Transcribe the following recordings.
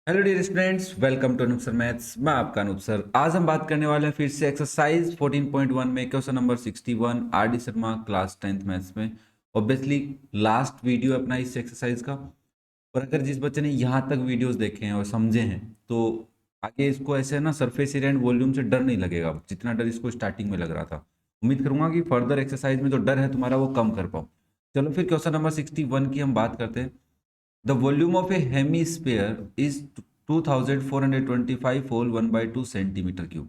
Hello dear students, welcome to Anoop sir maths. मैं आपका Anoop sir. आज हम बात करने वाले हैं फिर से एक्सरसाइज 14.1 में question number 61 R D Sharma class 10th maths में। ऑब्वियसली लास्ट वीडियो अपना इस एक्सरसाइज का। और अगर जिस बच्चे ने यहाँ तक वीडियोस देखे हैं और समझे हैं तो आगे इसको ऐसे ना सरफेस एरिया एंड वॉल्यूम से डर नहीं लगेगा जितना डर इसको स्टार्टिंग में लग रहा था। उम्मीद करूंगा कि फर्दर एक्सरसाइज में जो डर है तुम्हारा वो कम कर पाओ। चलो फिर क्वेश्चन नंबर 61 की हम बात करते हैं। The volume of a hemisphere is 2425 whole 1 by 2 centimetre cube.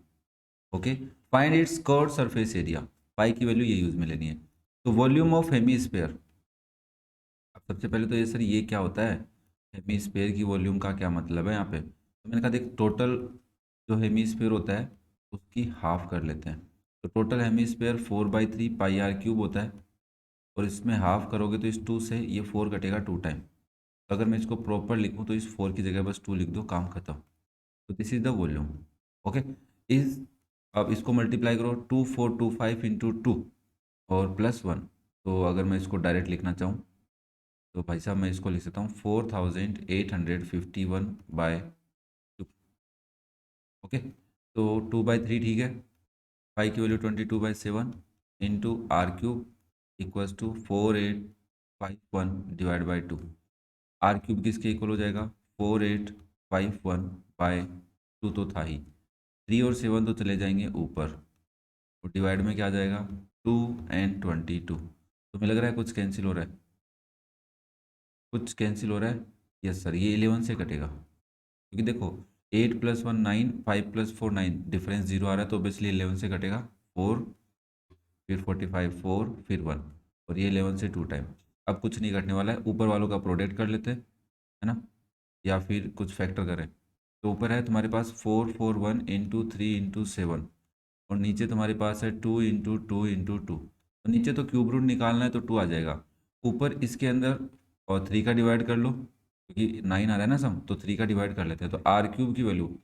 Okay, find its curve surface area. Pi की वैल्यू ये यूज में लेनी है। तो वॉल्यूम ऑफ हेमीस्फेयर, अब सबसे पहले तो ये सर ये क्या होता है, हेमीस्फेयर की वॉल्यूम का क्या मतलब है यहाँ पे। तो मैंने कहा देख, टोटल जो हेमीस्फेयर होता है उसकी हाफ कर लेते हैं। तो total hemisphere 4/3 pi r cube होता है। और इसमें हाफ करोगे तो इस 2 से ये 4 कटेगा 2 टाइम। अगर मैं इसको प्रॉपर लिखूं तो इस 4 की जगह बस 2 लिख दो, काम खत्म। तो this is the volume. Okay, इस अब इसको मल्टीप्लाई करो 2425 इंटू 2 और +1। तो अगर मैं इसको डायरेक्ट लिखना चाहूँ तो भाई साहब मैं इसको लिख सकता हूँ 4851/2। ओके, तो 2/3 ठीक है। पाई की value 22/7 into r cube equals to 4851/2। R cube किसके इक्वल हो जाएगा, 4851/2 तो था ही। 3 और 7 तो चले जाएंगे ऊपर, तो डिवाइड में क्या आ जाएगा 2 एंड 22। तो मुझे लग रहा है कुछ कैंसिल हो रहा है, कुछ कैंसिल हो रहा है। यस सर, ये 11 से कटेगा क्योंकि देखो 8 + 1 9, 5 + 4 9, डिफरेंस 0 आ रहा है तो ऑब्वियसली 11 से कटेगा। 4 फिर 45 4 फिर 1, और ये 11 से 2 टाइम। अब कुछ नहीं कटने वाला है, ऊपर वालों का प्रोडक्ट कर लेते हैं, है ना, या फिर कुछ फैक्टर करें। तो ऊपर है तुम्हारे पास 441 इंटू 3 इंटू 7, और नीचे तुम्हारे पास है 2 इंटू 2 इंटू 2। तो नीचे तो क्यूब रूट निकालना है तो 2 आ जाएगा। ऊपर इसके अंदर और 3 का डिवाइड कर लो क्योंकि 9 आ रहा है ना सम, तो 3 का डिवाइड कर लेते हैं। तो आर क्यूब की वैल्यू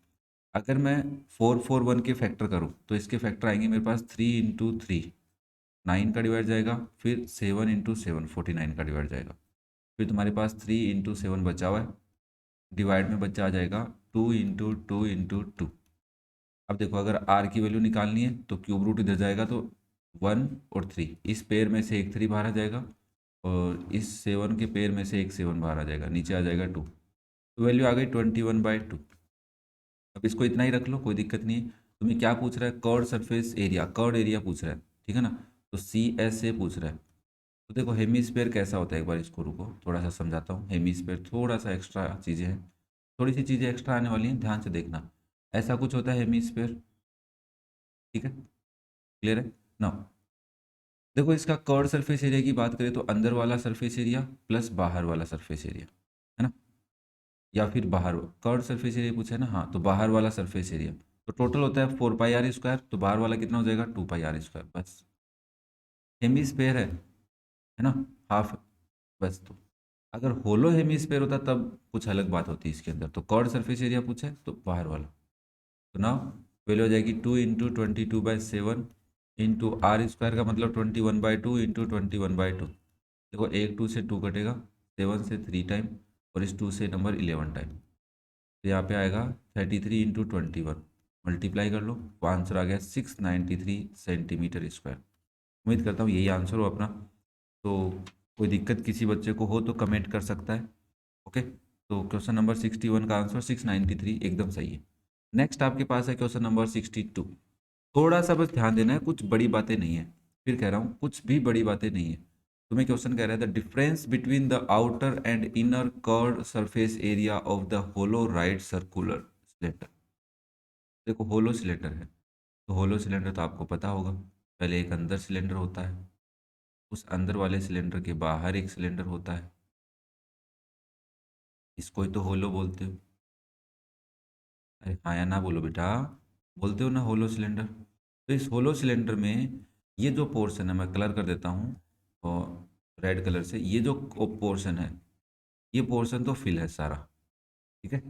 अगर मैं 441 के फैक्टर करूँ तो इसके फैक्टर आएंगे मेरे पास 3 इंटू 3, 9 का डिवाइड जाएगा, फिर 7 इंटू 7 49 का डिवाइड जाएगा। फिर तुम्हारे पास 3 इंटू 7 बचा हुआ है, डिवाइड में बच्चा आ जाएगा 2 इंटू 2 इंटू 2। अब देखो अगर आर की वैल्यू निकालनी है तो क्यूब रूट इधर जाएगा तो 1 और 3, इस पेयर में से एक 3 बाहर आ जाएगा, और इस 7 के पेयर में से एक 7 बाहर आ जाएगा, नीचे आ जाएगा 2। तो वैल्यू आ गई 21/2। अब इसको इतना ही रख लो, कोई दिक्कत नहीं है। तुम्हें क्या पूछ रहा है, curved surface area, curved area पूछ रहा है, ठीक है ना। तो सी एस ए पूछ रहा है। तो देखो हेमीस्फेयर कैसा होता है, एक बार इसको रुको थोड़ा सा समझाता हूँ। हेमीस्फेयर थोड़ा सा एक्स्ट्रा चीज़ें हैं, थोड़ी सी चीज़ें एक्स्ट्रा आने वाली हैं, ध्यान से देखना। ऐसा कुछ होता है हेमीस्फेयर, ठीक है, क्लियर है ना। देखो इसका कर्ड सरफेस एरिया की बात करें तो अंदर वाला सरफेस एरिया प्लस बाहर वाला सरफेस एरिया, है ना, या फिर बाहर कर्ड सरफेस एरिया पूछा है ना, हाँ तो बाहर वाला सरफेस एरिया। तो टोटल होता है 4 पाई आर स्क्वायर, तो बाहर वाला कितना हो जाएगा 2 पाई आर स्क्वायर, बस। हेमीस्फेयर है ना, हाफ, बस। तो अगर होलो हेमीस्फेयर होता तब कुछ अलग बात होती है इसके अंदर। तो कर्ड सरफेस एरिया पूछा है तो बाहर वाला। तो ना वैल्यू हो जाएगी 2 इंटू 22/7 इंटू आर स्क्वायर का मतलब 21/2 इंटू 21/2। देखो एक 2 से 2 कटेगा, 7 से 3 टाइम, और इस 2 से नंबर 11 टाइम। तो यहाँ पे आएगा 33 इंटू 21, मल्टीप्लाई कर लो तो आंसर आ गया 693 सेंटीमीटर स्क्वायर। उम्मीद करता हूँ यही आंसर हो अपना। तो कोई दिक्कत किसी बच्चे को हो तो कमेंट कर सकता है। ओके, तो क्वेश्चन नंबर 61 का आंसर 693 एकदम सही है। नेक्स्ट आपके पास है क्वेश्चन नंबर 62। थोड़ा सा बस ध्यान देना है, कुछ बड़ी बातें नहीं है, फिर कह रहा हूँ कुछ भी बड़ी बातें नहीं है। तुम्हें क्वेश्चन कह रहा है the difference between the outer and inner curved surface area of the hollow right circular cylinder. देखो होलो सिलेंडर है, तो होलो सिलेंडर तो आपको पता होगा, पहले एक अंदर सिलेंडर होता है, उस अंदर वाले सिलेंडर के बाहर एक सिलेंडर होता है, इसको ही तो होलो बोलते हो। अरे हाँ या ना बोलो बेटा, बोलते हो ना होलो सिलेंडर। तो इस होलो सिलेंडर में ये जो पोर्शन है मैं कलर कर देता हूँ, और रेड कलर से ये जो पोर्शन है, ये पोर्शन तो फिल है सारा, ठीक है।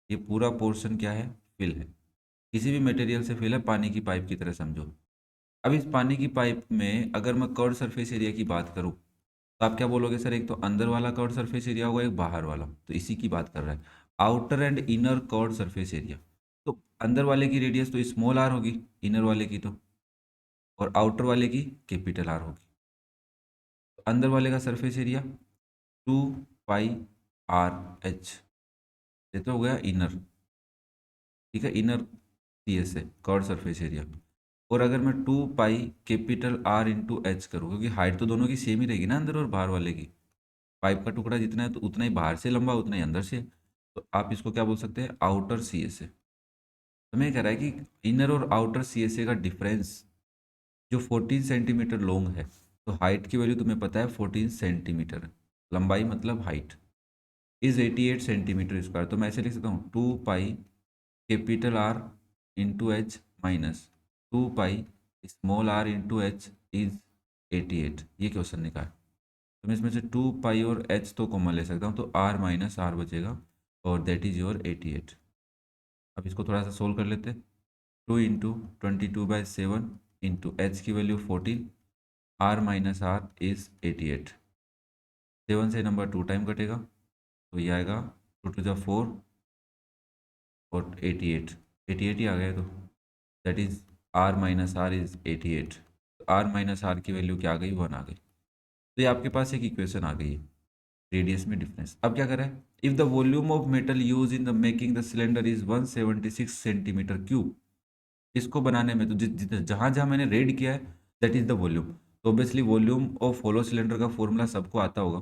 ये पूरा पोर्शन क्या है, फिल है, किसी भी मटेरियल से फिल है, पानी की पाइप की तरह समझो। अब इस पानी की पाइप में अगर मैं कर्व सरफेस एरिया की बात करूँ तो आप क्या बोलोगे सर, एक तो अंदर वाला कर्व सरफेस एरिया होगा, एक बाहर वाला, तो इसी की बात कर रहा है। Outer and inner curved surface area. तो अंदर वाले की रेडियस तो स्मॉल आर होगी, इनर वाले की तो, और आउटर वाले की कैपिटल आर होगी। तो अंदर वाले का surface area 2 pi R H, ये तो हो गया इनर, ठीक है, इनर सी एस है कर्व्ड सरफेस एरिया। और अगर मैं 2 pi capital r into H करूँ, क्योंकि हाइट तो दोनों की सेम ही रहेगी ना अंदर और बाहर वाले की, पाइप का टुकड़ा जितना है तो उतना ही बाहर से लंबा उतना ही अंदर से, तो आप इसको क्या बोल सकते हैं, आउटर सी एस ए। तो मैं कह रहा है कि इनर और आउटर सी एस ए का डिफरेंस जो 14 सेंटीमीटर लॉन्ग है, तो हाइट की वैल्यू तुम्हें पता है 14 सेंटीमीटर है, लंबाई मतलब हाइट इज 88 सेंटीमीटर स्क्वायर। तो मैं ऐसे लिख सकता हूँ 2 pi capital r into H minus 2 pi small r into H is 88। ये क्वेश्चन निकाल। तो मैं इसमें से 2 पाई और एच तो कॉमन ले सकता हूँ, तो आर माइनस आर बचेगा और दैट इज योर 88। अब इसको थोड़ा सा सोल्व कर लेते हैं। 2 इंटू 22/7 इंटू एच की value 14, r minus r is 88। 7 से नंबर 2 टाइम कटेगा तो ये आएगा 2 टू द 4 और 88, 88 ही आ गया। तो that is r minus r is 88। तो आर माइनस आर की वैल्यू क्या आ गई, 1 आ गई। तो ये आपके पास एक इक्वेशन आ गई है, रेडियस में डिफरेंस। अब क्या करें, if the volume of metal use in the making the cylinder is 176 centimetre cube. इसको बनाने में तो जहां जहां मैंने रेड किया है दैट इज द वॉल्यूम। तो obviously volume of hollow cylinder का फॉर्मूला सबको आता होगा,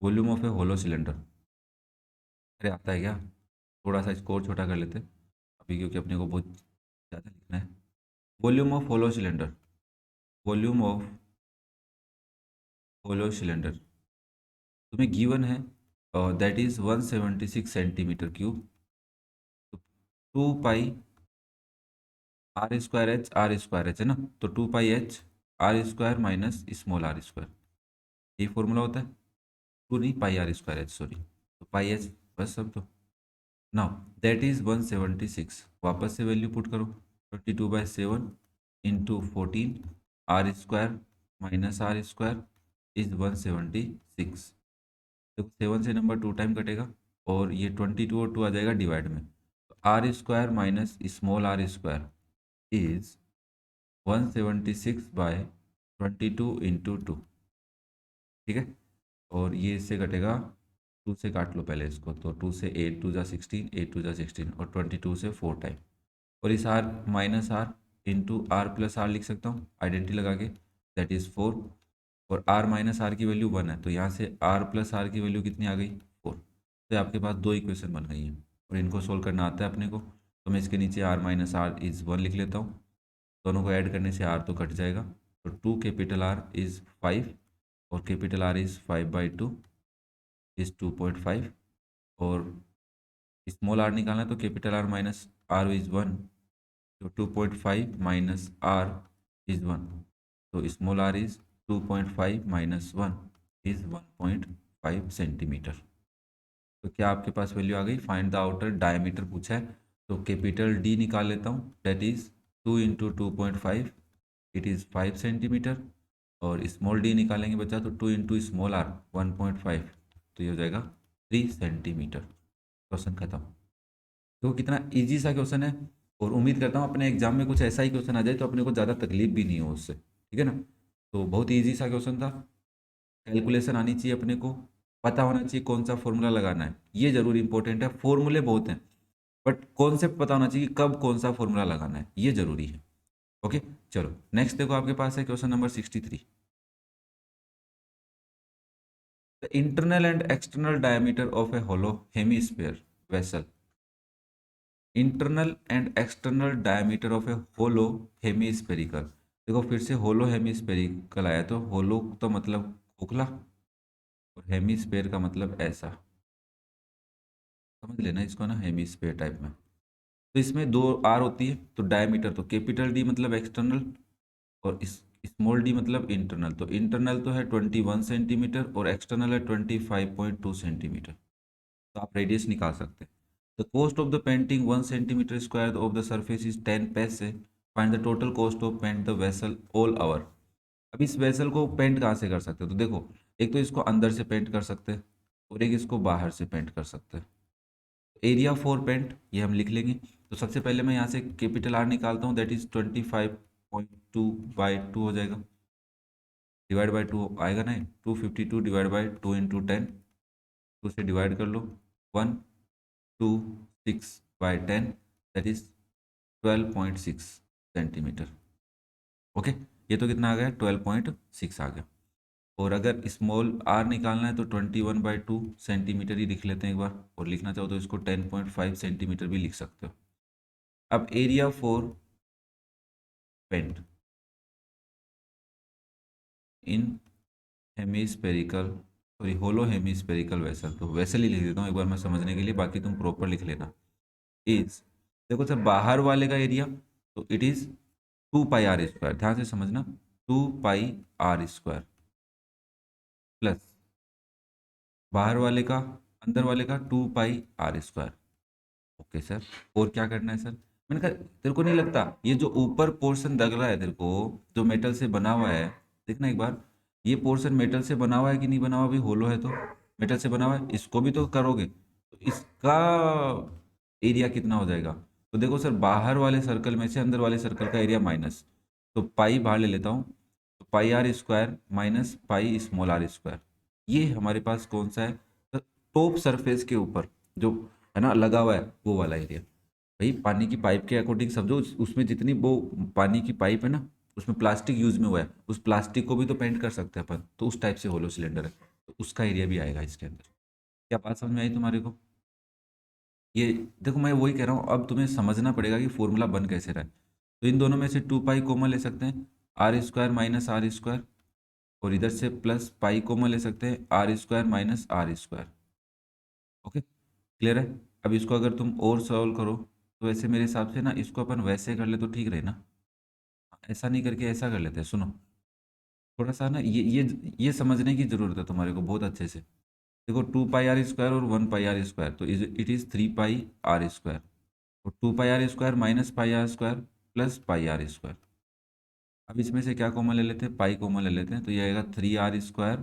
volume of a hollow cylinder. अरे आता है क्या, थोड़ा सा स्कोर छोटा कर लेते हैं अभी, क्योंकि अपने को बहुत ज़्यादा लिखना है। Volume of hollow cylinder, volume of hollow cylinder तुम्हें गिवन है, दैट इज 176 सेंटीमीटर क्यूब। तो 2 पाई आर स्क्वायर एच है ना, तो 2 pi H R square minus small are square, ये फॉर्मूला होता है। 2 नहीं, pi are square H, sorry, तो पाई एच बस सब। तो नाउ दैट इज 176, वापस से वैल्यू पुट करो, 22/7 into 14, r square minus r square is 176। देखो 7 से नंबर 2 टाइम कटेगा और ये 22 और 2 आ जाएगा डिवाइड में, तो r square minus small are square is 176/22 into 2, ठीक है। और ये इससे कटेगा, 2 से काट लो पहले इसको, तो 2 से 8 2 16, 8 2 16 और 22 से 4 टाइम। और इस r minus r into r plus r लिख सकता हूँ आइडेंटिटी लगा के, दैट इज़ 4। और आर माइनस आर की वैल्यू 1 है, तो यहाँ से आर प्लस आर की वैल्यू कितनी आ गई, 4। तो आपके पास 2 इक्वेशन बन गई हैं और इनको सोल्व करना आता है अपने को। तो मैं इसके नीचे आर माइनस आर इज़ 1 लिख लेता हूँ, दोनों को ऐड करने से आर तो कट जाएगा। तो 2 कैपिटल आर इज़ 5 और कैपिटल आर इज़ 5/2 इज़ 2.5। और स्मॉल आर निकालना है तो capital r minus r is 1, तो 2.5 माइनस आर इज़ 1, तो small r is 2.5 minus 1 is 1.5 centimetre. तो क्या आपके पास वैल्यू आ गई, फाइंड द आउटर डायमीटर पूछा है, तो कैपिटल डी निकाल लेता हूँ, that is 2 into 2.5 it is 5 centimetre. और स्मॉल डी निकालेंगे बच्चा, तो 2 इंटू स्मॉल आर 1.5, तो ये हो जाएगा 3 सेंटीमीटर। क्वेश्चन खत्म। तो कितना इजी सा क्वेश्चन है, और उम्मीद करता हूँ अपने एग्जाम में कुछ ऐसा ही क्वेश्चन आ जाए तो अपने को ज़्यादा तकलीफ भी नहीं हो उससे, ठीक है ना। तो बहुत ही ईजी सा क्वेश्चन था, कैलकुलेशन आनी चाहिए अपने को, पता होना चाहिए कौन सा फॉर्मूला लगाना है, ये जरूर इंपॉर्टेंट है। फॉर्मूले बहुत हैं बट कॉन्सेप्ट पता होना चाहिए कि कब कौन सा फॉर्मूला लगाना है, ये जरूरी है। ओके, चलो नेक्स्ट देखो, आपके पास है question number 63। The internal and external diameter of a hollow hemisphere vessel, internal and external diameter of a hollow hemispherical. देखो फिर से होलो हेमीस्फेरिकल आया, तो होलो तो मतलब खोखला और हेमीस्फेयर का मतलब ऐसा, समझ लेना इसको ना, हेमीस्फेयर टाइप में। तो इसमें 2 आर होती है, तो डायमीटर तो कैपिटल डी मतलब एक्सटर्नल और इस स्मॉल डी मतलब इंटरनल। तो इंटरनल तो है 21 सेंटीमीटर और एक्सटर्नल है 25.2 सेंटीमीटर। तो आप रेडियस निकाल सकते हैं। The cost of the painting 1 centimetre square of the surface is 10 पैसे, find the total cost of paint the vessel all over. अब इस वेसल को पेंट कहाँ से कर सकते हो, तो देखो एक तो इसको अंदर से पेंट कर सकते हैं और एक इसको बाहर से पेंट कर सकते हैं। एरिया फॉर पेंट ये हम लिख लेंगे। तो सबसे पहले मैं यहाँ से कैपिटल आर निकालता हूँ, दैट इज 25.2/2 हो जाएगा, डिवाइड बाई 2 आएगा ना, 252 डिवाइड बाई 2 × 10, 2 से डिवाइड कर लो, 126/10 दैट इज 12.6 सेंटीमीटर। ओके, ये तो कितना आ गया, 12.6 आ गया। और अगर स्मॉल आर निकालना है तो 21/2 सेंटीमीटर ही लिख लेते हैं एक बार, और लिखना चाहो तो इसको 10.5 सेंटीमीटर भी लिख सकते हो। अब area for paint in hemispherical, sorry hollow hemispherical vessel, तो वेसल ही लिख देता हूँ एक बार मैं समझने के लिए, बाकी तुम प्रॉपर लिख लेना। इज, देखो सर बाहर वाले का एरिया, तो इट इज 2πr², ध्यान से समझना, 2πr² प्लस बाहर वाले का, अंदर वाले का 2πr²। ओके सर, और क्या करना है सर? मैंने कहा तेरे को नहीं लगता ये जो ऊपर पोर्शन लग रहा है तेरे को, जो मेटल से बना हुआ है, देखना एक बार, ये पोर्शन मेटल से बना हुआ है कि नहीं बना हुआ? अभी होलो है तो मेटल से बना हुआ है, इसको भी तो करोगे, तो इसका एरिया कितना हो जाएगा? तो देखो सर, बाहर वाले सर्कल में से अंदर वाले सर्कल का एरिया माइनस, तो पाई बाहर ले लेता हूँ, तो πr² माइनस π r², ये हमारे पास कौन सा है? टॉप सरफेस के ऊपर जो है ना लगा हुआ है, वो वाला एरिया। भाई पानी की पाइप के अकॉर्डिंग समझो, उसमें जितनी वो पानी की पाइप है ना, उसमें प्लास्टिक यूज में हुआ है, उस प्लास्टिक को भी तो पेंट कर सकते हैं अपन, तो उस टाइप से होलो सिलेंडर है, तो उसका एरिया भी आएगा इसके अंदर। क्या बात समझ में आई तुम्हारे को? ये देखो मैं वही कह रहा हूँ, अब तुम्हें समझना पड़ेगा कि फॉर्मूला बन कैसे रहा है। तो इन दोनों में से 2π कॉमन ले सकते हैं, r² माइनस r², और इधर से प्लस पाई कॉमन ले सकते हैं, r² minus r²। Okay, clear है? अब इसको अगर तुम और सॉल्व करो, तो वैसे मेरे हिसाब से ना इसको अपन वैसे कर ले तो ठीक रहे ना, ऐसा नहीं करके ऐसा कर लेते हैं, सुनो, थोड़ा सा ना ये समझने की ज़रूरत है तुम्हारे को बहुत अच्छे से। देखो 2πr² और 1πr², तो इट इज़ 3πr², और 2πr² minus πr² plus πr²। अब इसमें से क्या कॉमन ले लेते हैं? पाई कॉमन ले लेते हैं, तो ये आएगा 3r²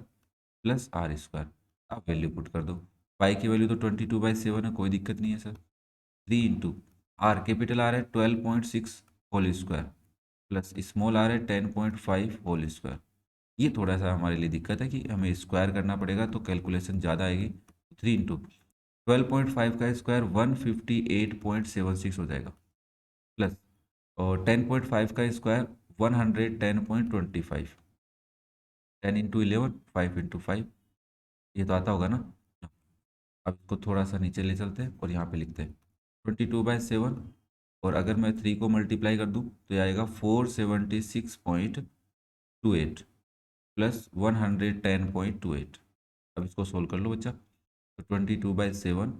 प्लस r²। आप वैल्यू पुट कर दो, पाई की वैल्यू तो 22/7 है, कोई दिक्कत नहीं है सर। 3 × कैपिटल आर है 12.6 whole square, plus small r है 10.5 होल स्क्वायर। ये थोड़ा सा हमारे लिए दिक्कत है कि हमें स्क्वायर करना पड़ेगा, तो कैलकुलेशन ज़्यादा आएगी। 3 × 12.5 का स्क्वायर 158.76 हो जाएगा, प्लस और 10.5 का स्क्वायर 110.25, 10 × 11 5 × 5, ये तो आता होगा ना। अब इसको थोड़ा सा नीचे ले चलते हैं और यहाँ पे लिखते हैं 22/7, और अगर मैं 3 को मल्टीप्लाई कर दूँ तो ये आएगा 476.28 प्लस 110.28। अब इसको सोल्व कर लो बच्चा, तो 22/7,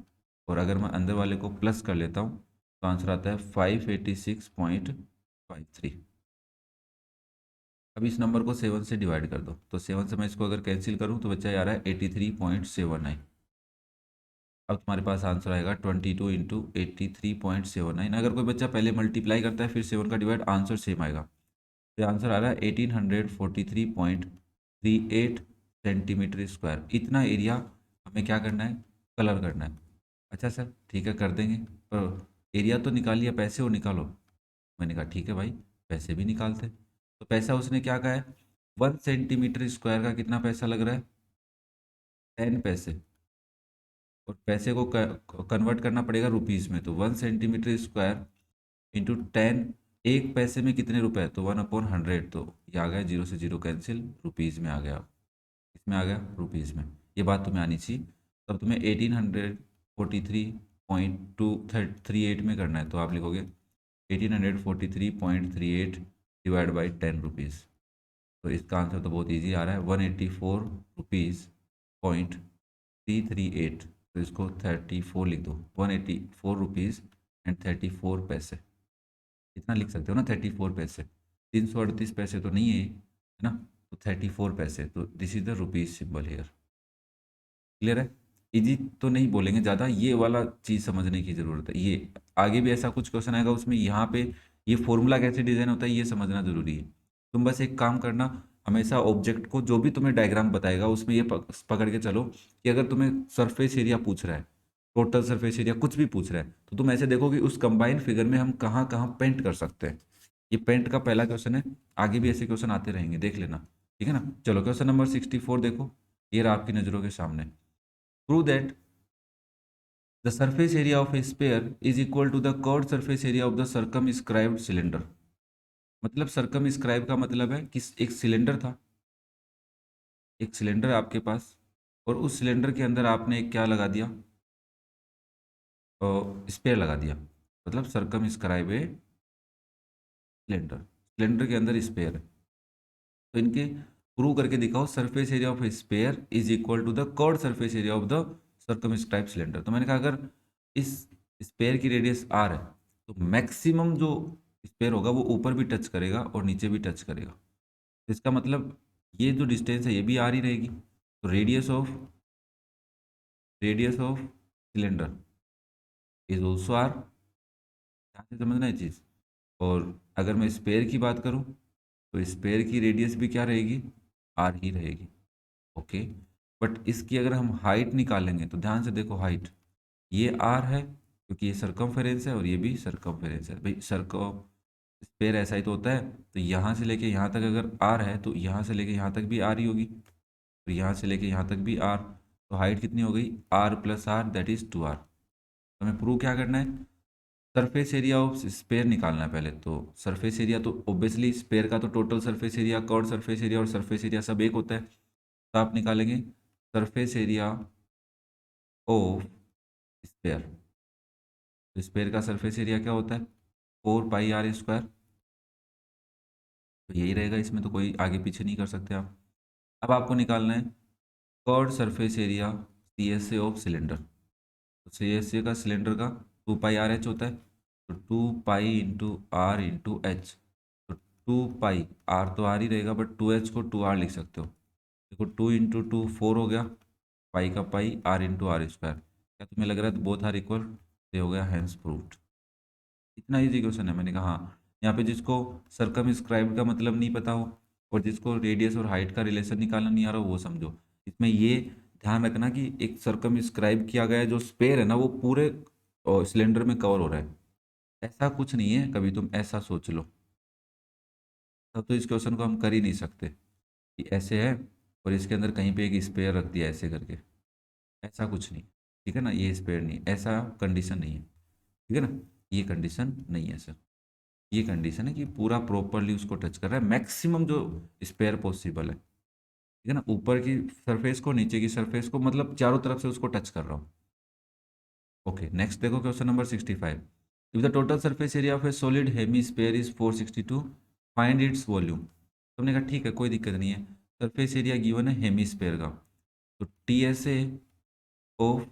और अगर मैं अंदर वाले को प्लस कर लेता हूँ तो आंसर आता है 586.53। अब इस नंबर को 7 से डिवाइड कर दो, तो 7 से मैं इसको अगर कैंसिल करूँ तो बच्चा आ रहा है 83.79। अब तुम्हारे पास आंसर आएगा 22 × 83.79। अगर कोई बच्चा पहले मल्टीप्लाई करता है फिर 7 का डिवाइड, आंसर सेम आएगा। तो आंसर आ रहा है 1843.38 सेंटीमीटर स्क्वायर। इतना एरिया हमें क्या करना है? कलर करना है। अच्छा सर ठीक है कर देंगे, पर एरिया तो निकाल लिया, पैसे और निकालो। मैंने कहा ठीक है भाई, पैसे भी निकालते। तो पैसा उसने क्या कहा है? 1 सेंटीमीटर स्क्वायर का कितना पैसा लग रहा है? 10 पैसे। और पैसे को कन्वर्ट करना पड़ेगा रुपीज़ में, तो 1 सेंटीमीटर स्क्वायर इंटू 10, एक पैसे में कितने रुपए? तो 1/100, तो ये आ गया, जीरो से जीरो कैंसिल, रुपीज़ में आ गया, इसमें आ गया रुपीज़ में। ये बात तुम्हें आनी चाहिए। तब तुम्हें 1843.238 में करना है, तो आप लिखोगे 1843.38 डिवाइड बाई 10 रुपीज़। तो इसका आंसर तो बहुत ईजी आ रहा है, 184 रुपीज़.338। तो इसको 34 लिख दो, 184 रुपीज़ एंड 34 पैसे, इतना लिख सकते हो ना, 34 पैसे। 338 पैसे तो नहीं है ना, तो 34 पैसे, तो this is the rupees symbol here. Clear है? इजी तो नहीं बोलेंगे ज़्यादा, ये वाला चीज़ समझने की ज़रूरत है। ये आगे भी ऐसा कुछ क्वेश्चन आएगा, उसमें यहाँ पे ये फॉर्मूला कैसे डिज़ाइन होता है ये समझना ज़रूरी है। तुम बस एक काम करना, हमेशा ऑब्जेक्ट को जो भी तुम्हें डायग्राम बताएगा उसमें ये पकड़ के चलो कि अगर तुम्हें सरफेस एरिया पूछ रहा है टोटल सरफेस एरिया, कुछ भी पूछ रहा है तो तुम ऐसे देखो कि उस कंबाइंड फिगर में हम कहाँ कहाँ पेंट कर सकते हैं। ये पेंट का पहला क्वेश्चन है, आगे भी ऐसे क्वेश्चन आते रहेंगे, देख लेना, ठीक है ना। चलो क्वेश्चन नंबर 64 देखो, ये रहा आपकी नज़रों के सामने। Prove that the surface area of a sphere is equal to the curved surface area of the circumscribed cylinder. मतलब सर्कमस्क्राइब का मतलब है कि एक सिलेंडर था, एक सिलेंडर आपके पास, और उस सिलेंडर के अंदर आपने एक क्या लगा दिया, स्पेयर लगा दिया, मतलब सर्कमस्क्राइब ए सिलेंडर, सिलेंडर के अंदर स्पेयर है। तो इनके प्रूव करके दिखाओ surface area of a sphere is equal to the curved surface area of the circumscribe cylinder. तो मैंने कहा अगर इस स्पेयर की रेडियस आर है तो मैक्सिमम जो स्पेयर होगा वो ऊपर भी टच करेगा और नीचे भी टच करेगा। तो इसका मतलब ये जो डिस्टेंस है ये भी आर ही रहेगी। तो radius of cylinder is also r. ध्यान से समझना है चीज़। और अगर मैं स्पेयर की बात करूं तो स्पेयर की रेडियस भी क्या रहेगी, आर ही रहेगी। ओके, बट इसकी अगर हम हाइट निकालेंगे तो ध्यान से देखो, हाइट ये आर है क्योंकि ये सरकमफेरेंस है और ये भी सरकमफेरेंस है। भाई सरकम स्पेयर ऐसा ही तो होता है। तो यहाँ से लेके यहाँ तक अगर आर है तो यहाँ से लेके यहाँ तक भी आर ही होगी, तो यहाँ से लेके यहाँ तक भी आर। तो हाइट कितनी हो गई, r plus r that is 2r। हमें प्रूव क्या करना है, सरफेस एरिया ऑफ स्पेयर निकालना है पहले। तो सरफेस एरिया तो ऑब्वियसली स्पेयर का तो total surface area, curve surface area और सरफेस एरिया सब एक होता है। तो आप निकालेंगे सरफेस एरिया ऑफ स्पेयर। तो स्पेयर का सरफेस एरिया क्या होता है, 4πr²। तो यही रहेगा, इसमें तो कोई आगे पीछे नहीं कर सकते आप। अब आपको निकालना है curve surface area CSA of cylinder. तो CSA का सिलेंडर का 2πr(h) होता है। तो 2π × r × h। तो 2π, r तो r ही रहेगा बट 2h को 2r लिख सकते हो। देखो 2 × 2 4 हो गया, पाई का पाई, r × r²। क्या तुम्हें लग रहा है बोथ आर इक्वल? ये हो गया हैंस प्रूव्ड। इतना इजी क्वेश्चन है। मैंने कहा हाँ, यहाँ पे जिसको सर्कमस्क्राइब का मतलब नहीं पता हो और जिसको रेडियस और हाइट का रिलेशन निकालना नहीं आ रहा हो वो समझो। इसमें ये ध्यान रखना कि एक सर्कमस्क्राइब किया गया है जो स्पेयर है ना वो पूरे सिलेंडर में कवर हो रहा है, ऐसा कुछ नहीं है। कभी तुम ऐसा सोच लो तब तो इस क्वेश्चन को हम कर ही नहीं सकते कि ऐसे है और इसके अंदर कहीं पे एक स्पेयर रख दिया ऐसे करके, ऐसा कुछ नहीं। ठीक है ना, ये स्पेयर नहीं, ऐसा कंडीशन नहीं है। ठीक है ना, ये कंडीशन नहीं है सर। ये कंडीशन है कि पूरा प्रॉपरली उसको टच कर रहा है, मैक्सिमम जो स्पेयर पॉसिबल है। ठीक है ना, ऊपर की सरफेस को, नीचे की सरफेस को, मतलब चारों तरफ से उसको टच कर रहा हूँ। ओके, नेक्स्ट देखो question number 65। If the total surface area of a solid hemisphere is 462, find its volume. तो हमने कहा ठीक है, कोई दिक्कत नहीं है। सरफेस एरिया गिवन है हेमी स्पेयर का, तो TSA ऑफ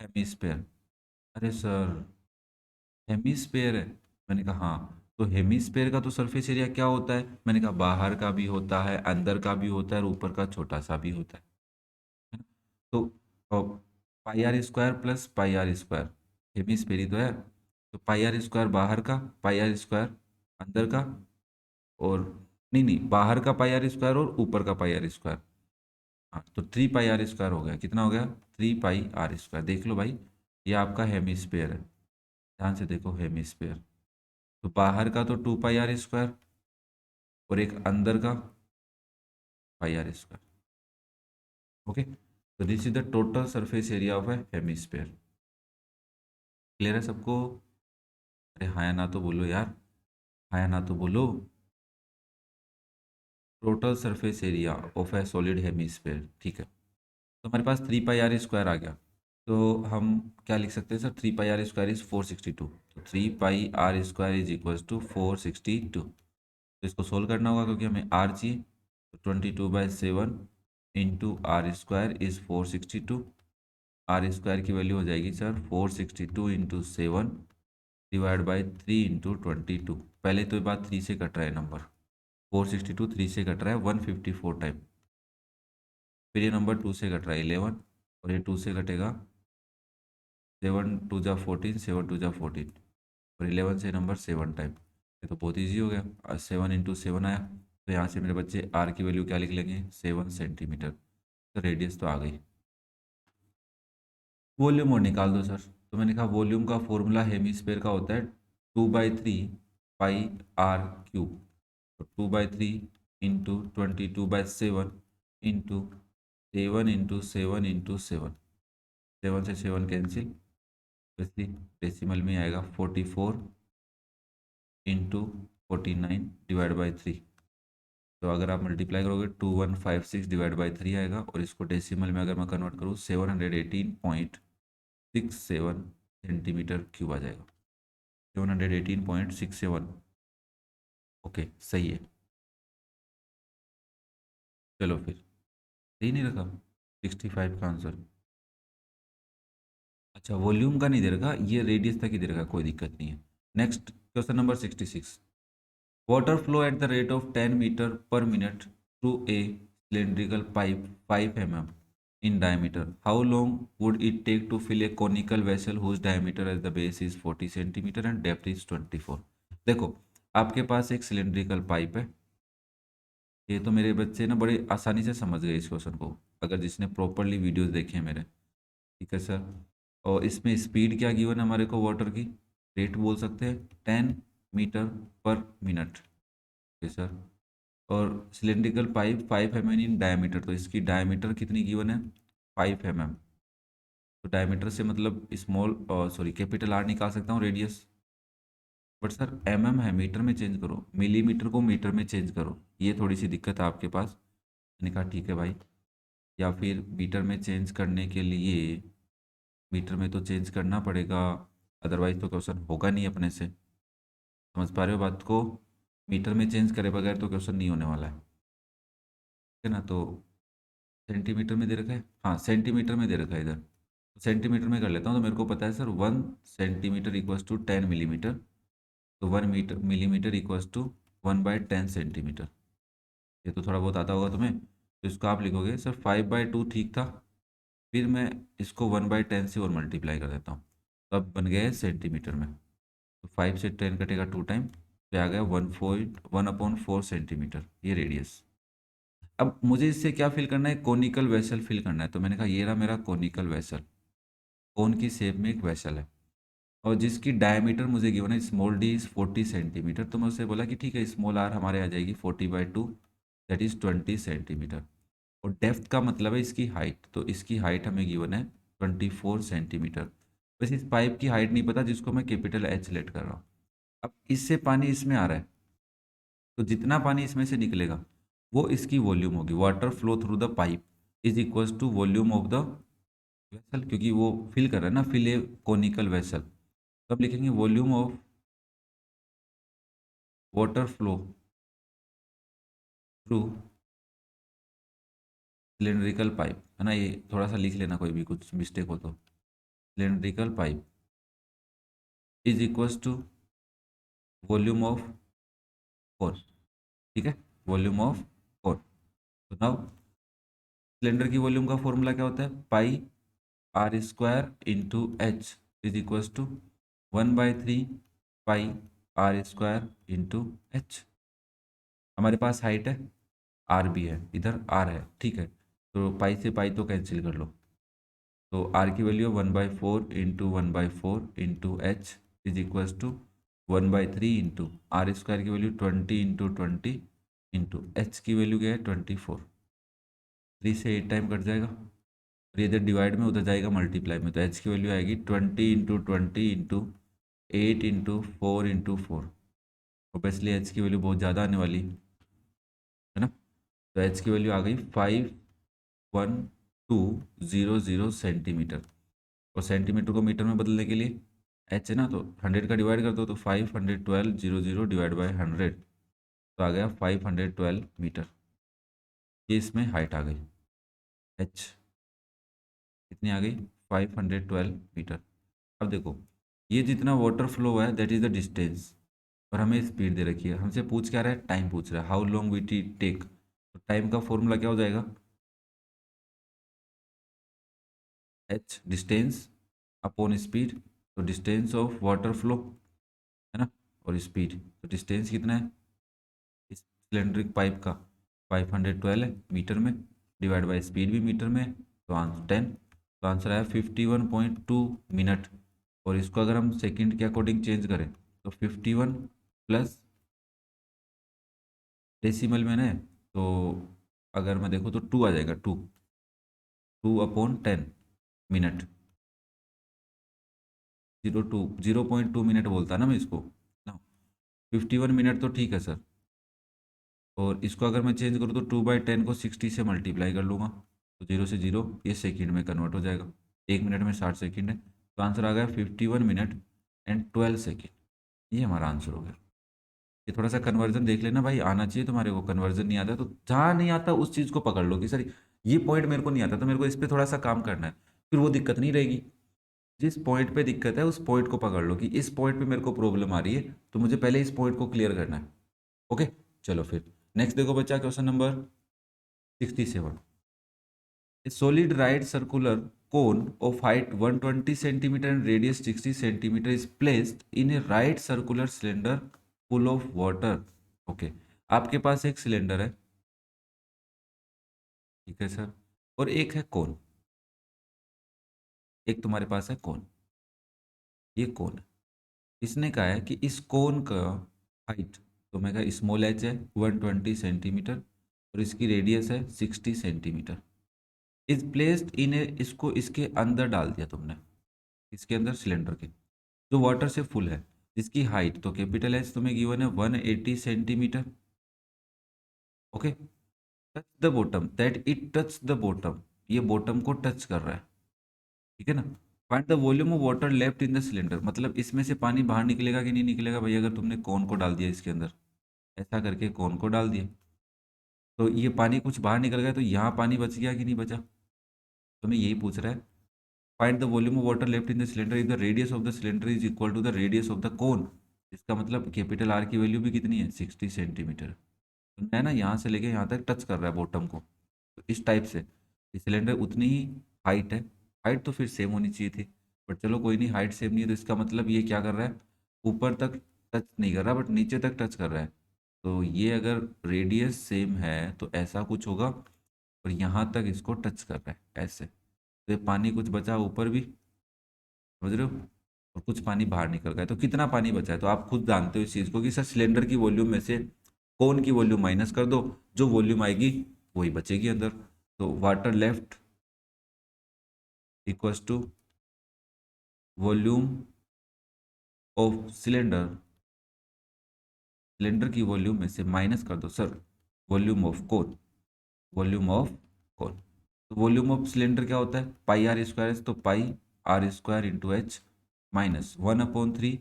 हेमी स्पेयर। अरे सर हेमिस्फेयर है, मैंने कहा हाँ। तो हेमिस्फेयर का तो सरफेस एरिया क्या होता है, मैंने कहा बाहर का भी होता है, अंदर का भी होता है और ऊपर का छोटा सा भी होता है ना। तो πr² + πr², हेमिस्फेयर ही तो है। तो πr² बाहर का, πr² अंदर का, और नहीं नहीं, बाहर का πr² और ऊपर का πr²। हाँ, तो 3πr² हो गया। कितना हो गया, 3πr²। देख लो भाई, ये आपका हेमिस्फेयर है। ध्यान से देखो, हेमिस्फेयर तो बाहर का तो 2πr² और एक अंदर का πr²। ओके, तो this is the total surface area of A hemisphere. Clear है सबको? अरे हाँ या ना तो बोलो यार, हाँ या ना तो बोलो। Total surface area of a solid hemisphere, ठीक है। तो हमारे पास 3πr² आ गया। तो हम क्या लिख सकते हैं सर, 3πr² इज 462। तो 3πr² इज इक्वल टू 462। तो इसको सोल्व करना होगा क्योंकि हमें आर चाहिए। तो 22/7 इंटू r² इज़ 462। r² की वैल्यू हो जाएगी sir 462 into 7 divide by 3 into 22। पहले तो ये बात 3 से कट रहा है नंबर, 462 3 से कट रहा है 154 टाइम। फिर ये नंबर 2 से कट रहा है 11, और ये 2 से कटेगा 7 2 जा 14, 7 2 जा 14, और 11 से नंबर 7 टाइम। ये तो बहुत ईजी हो गया, 7 इंटू 7 आया। तो यहाँ से मेरे बच्चे आर की वैल्यू क्या लिख लेंगे, 7 सेंटीमीटर। तो रेडियस तो आ गई। वॉल्यूम और निकाल दो सर। तो मैंने कहा वॉल्यूम का फॉर्मूला हेमीस्फेयर का होता है 2/3 पाई r क्यूब। तो 2/3 इंटू 22/7 इंटू 7 7 से 7 कैंसिल, इसलिए डेसिमल में आएगा 44 इंटू 49/3। तो अगर आप मल्टीप्लाई करोगे 2156/3 आएगा, और इसको डेसिमल में अगर मैं कन्वर्ट करूँ 718.67 सेंटीमीटर क्यूब आ जाएगा। 718.67। ओके सही है। चलो फिर, सही नहीं रखा 65 का आंसर। अच्छा वॉल्यूम का नहीं दे रखा, ये रेडियस तक ही दे रखा, कोई दिक्कत नहीं है। Next question number 66। Water flow at the rate of 10 meter per minute through a cylindrical pipe 5 mm in diameter. How long would it take to fill a conical vessel whose diameter at the base is 40 centimeter and depth is 24? देखो, आपके पास एक cylindrical pipe है। ये तो मेरे बच्चे ना बड़े आसानी से समझ गए इस क्वेश्चन को, अगर जिसने प्रॉपरली वीडियोस देखे हैं मेरे। ठीक है सर। और इसमें स्पीड क्या गिवन है हमारे को, वाटर की रेट बोल सकते हैं 10 metre per minute. Okay sir. और cylindrical pipe 5 mm in diameter, तो इसकी डायमीटर कितनी गिवन है 5 mm। तो डायमीटर से मतलब स्मॉल सॉरी कैपिटल आर निकाल सकता हूँ रेडियस। बट सर है, मीटर में चेंज करो, मिलीमीटर को मीटर में चेंज करो, ये थोड़ी सी दिक्कत है आपके पास। मैंने कहा ठीक है भाई, या फिर मीटर में चेंज करने के लिए मीटर में तो चेंज करना पड़ेगा, अदरवाइज तो क्वेश्चन होगा नहीं अपने से। समझ पा रहे हो बात को, मीटर में चेंज करे बगैर तो क्वेश्चन नहीं होने वाला है। ठीक है ना। तो सेंटीमीटर में दे रखा है, हाँ सेंटीमीटर में दे रखा है इधर, तो सेंटीमीटर में कर लेता हूँ। तो मेरे को पता है sir 1 centimetre equals to 10 millimetre. तो 1 मिलीमीटर इक्वल्स टू 1/10 सेंटीमीटर। ये तो थोड़ा बहुत आता होगा तुम्हें। तो इसको आप लिखोगे सर 5/2 ठीक था, फिर मैं इसको 1/10 से और मल्टीप्लाई कर देता हूँ, तो अब बन गया है सेंटीमीटर में। तो 5 से 10 कटेगा 2 टाइम, तो आ गया 1/4 सेंटीमीटर, ये रेडियस। अब मुझे इससे क्या फिल करना है, कोनिकल वेसल फिल करना है। तो मैंने कहा ये रहा मेरा कोनिकल वेसल, कोन की शेप में एक वेसल है, और जिसकी डायमीटर मुझे गिवन है स्मॉल डी इज 40 सेंटीमीटर। तो मैं उससे बोला कि ठीक है स्मॉल आर हमारे आ जाएगी 40/2, दैट इज 20 सेंटीमीटर। और डेप्थ का मतलब है इसकी हाइट, तो इसकी हाइट हमें गिवन है 24 सेंटीमीटर। वैसे इस पाइप की हाइट नहीं पता, जिसको मैं कैपिटल एच लेट कर रहा हूँ। अब इससे पानी इसमें आ रहा है, तो जितना पानी इसमें से निकलेगा वो इसकी वॉल्यूम होगी। Water flow through the pipe is equals to volume of the vessel, क्योंकि वो फिल कर रहा है ना, फिल ए कोनिकल वेसल। तो अब लिखेंगे volume of water flow through cylindrical pipe, है ना, ये थोड़ा सा लिख लेना कोई भी कुछ मिस्टेक हो तो। Cylindrical pipe is equals to volume of cone. ठीक है, वॉल्यूम ऑफ कोन। तो नाउ सिलेंडर की वॉल्यूम का फॉर्मूला क्या होता है, pi are square into H is equals to 1/3 pi are square into H. हमारे पास हाइट है, आर भी है, इधर आर है, ठीक है। तो पाई से पाई तो कैंसिल कर लो, तो आर की value 1/4 into is equals to 1/3 into r square की वैल्यू 20 इंटू 20 इंटू एच की वैल्यू क्या है 24। 3 से 8 टाइम कट जाएगा, और ये इधर डिवाइड में उधर जाएगा मल्टीप्लाई में, तो एच की वैल्यू आएगी 20 into 20 into 8 into 4 into 4। Obviously H की वैल्यू बहुत ज़्यादा आने वाली है ना। तो एच की वैल्यू आ गई 51200 सेंटीमीटर। और सेंटीमीटर को मीटर में बदलने के लिए एच है ना, तो 100 का डिवाइड कर दो, तो 512 डिवाइड बाई 100, तो आ गया 512 मीटर। ये इसमें हाइट आ गई, एच कितनी आ गई 512 मीटर। अब देखो, ये जितना वाटर फ्लो है दैट इज द डिस्टेंस, और हमें स्पीड दे रखी है। हमसे पूछ क्या रहा है, टाइम पूछ रहा है, how long will it take. तो टाइम का फॉर्मूला क्या हो जाएगा, एच डिस्टेंस अपॉन स्पीड। तो डिस्टेंस ऑफ वाटर फ्लो है ना, और स्पीड, तो डिस्टेंस कितना है इस सिलेंड्रिक पाइप का 512 है मीटर में, डिवाइड बाई स्पीड भी मीटर में है, तो आंसर 10। तो आंसर आया 51.2 मिनट। और इसको अगर हम सेकंड के अकॉर्डिंग चेंज करें तो 51 प्लस डेसिमल में ना, तो अगर मैं देखूँ तो 2 आ जाएगा, 2/10 मिनट। 0.2 मिनट बोलता ना मैं इसको ना। 51 मिनट तो ठीक है सर। और इसको अगर मैं चेंज करूँ तो 2/10 को 60 से मल्टीप्लाई कर लूँगा, तो 0 से 0 ये सेकंड में कन्वर्ट हो जाएगा। 1 मिनट में 60 सेकंड है, तो आंसर आ गया 51 मिनट एंड 12 सेकेंड। ये हमारा आंसर हो गया। ये थोड़ा सा कन्वर्जन देख लेना भाई, आना चाहिए तुम्हारे को। कन्वर्जन नहीं आता तो जहाँ नहीं आता उस चीज़ को पकड़ लो कि सर ये पॉइंट मेरे को नहीं आता, तो मेरे को इस पर थोड़ा सा काम करना है, फिर वो दिक्कत नहीं रहेगी। जिस पॉइंट पे दिक्कत है उस पॉइंट को पकड़ लो कि इस पॉइंट पे मेरे को प्रॉब्लम आ रही है, तो मुझे पहले इस पॉइंट को क्लियर करना है। ओके, चलो फिर नेक्स्ट देखो बच्चा, question number 67। A solid right circular cone of height 120 centimeter and radius 60 centimeter is placed in a right circular cylinder full of water. Okay, आपके पास एक सिलेंडर है, ठीक है सर, और एक है कोन। एक तुम्हारे पास है कोन, ये कोन है। इसने कहा है कि इस कोन का हाइट, तो मैं कहा स्मॉल एच है 120 सेंटीमीटर, और इसकी रेडियस है 60 सेंटीमीटर। इज प्लेस्ड इन ए, इसको इसके अंदर डाल दिया तुमने, इसके अंदर सिलेंडर के, जो वाटर से फुल है, जिसकी हाइट तो कैपिटल एच तुम्हें गिवन है 180 centimetre. Okay, touch the bottom, that it touch the bottom, ये बॉटम को टच कर रहा है, ठीक है ना। Find the volume of water left in the cylinder, मतलब इसमें से पानी बाहर निकलेगा कि नहीं निकलेगा भाई, अगर तुमने कौन को डाल दिया इसके अंदर, ऐसा करके कौन को डाल दिया, तो ये पानी कुछ बाहर निकल गया, तो यहाँ पानी बच गया कि नहीं बचा, तो मैं यही पूछ रहा है। Find the volume of water left in the cylinder if the radius of the cylinder is equal to the radius of the cone. इसका मतलब कैपिटल आर की वैल्यू भी कितनी है, 60 सेंटीमीटर। तो मैं ना यहाँ से लेके यहाँ तक टच कर रहा है बॉटम को, तो इस टाइप से सिलेंडर उतनी ही हाइट है। हाइट तो फिर सेम होनी चाहिए थी, बट चलो कोई नहीं, हाइट सेम नहीं है, तो इसका मतलब ये क्या कर रहा है, ऊपर तक टच नहीं कर रहा बट नीचे तक टच कर रहा है। तो ये अगर रेडियस सेम है तो ऐसा कुछ होगा, और यहाँ तक इसको टच कर रहा है ऐसे, तो ये पानी कुछ बचा ऊपर भी, समझ रहे हो, और कुछ पानी बाहर निकल गया, तो कितना पानी बचा है, तो आप खुद जानते हो इस चीज़ को कि सर सिलेंडर की वॉल्यूम में से कौन की वॉल्यूम माइनस कर दो, जो वॉल्यूम आएगी वही बचेगी अंदर। तो water left equals to volume of cylinder, cylinder की वॉल्यूम में से माइनस कर दो sir volume of cone, volume of cone. तो वॉल्यूम ऑफ सिलेंडर क्या होता है, पाई आर स्क्वायर, तो pi are square into H minus 1/3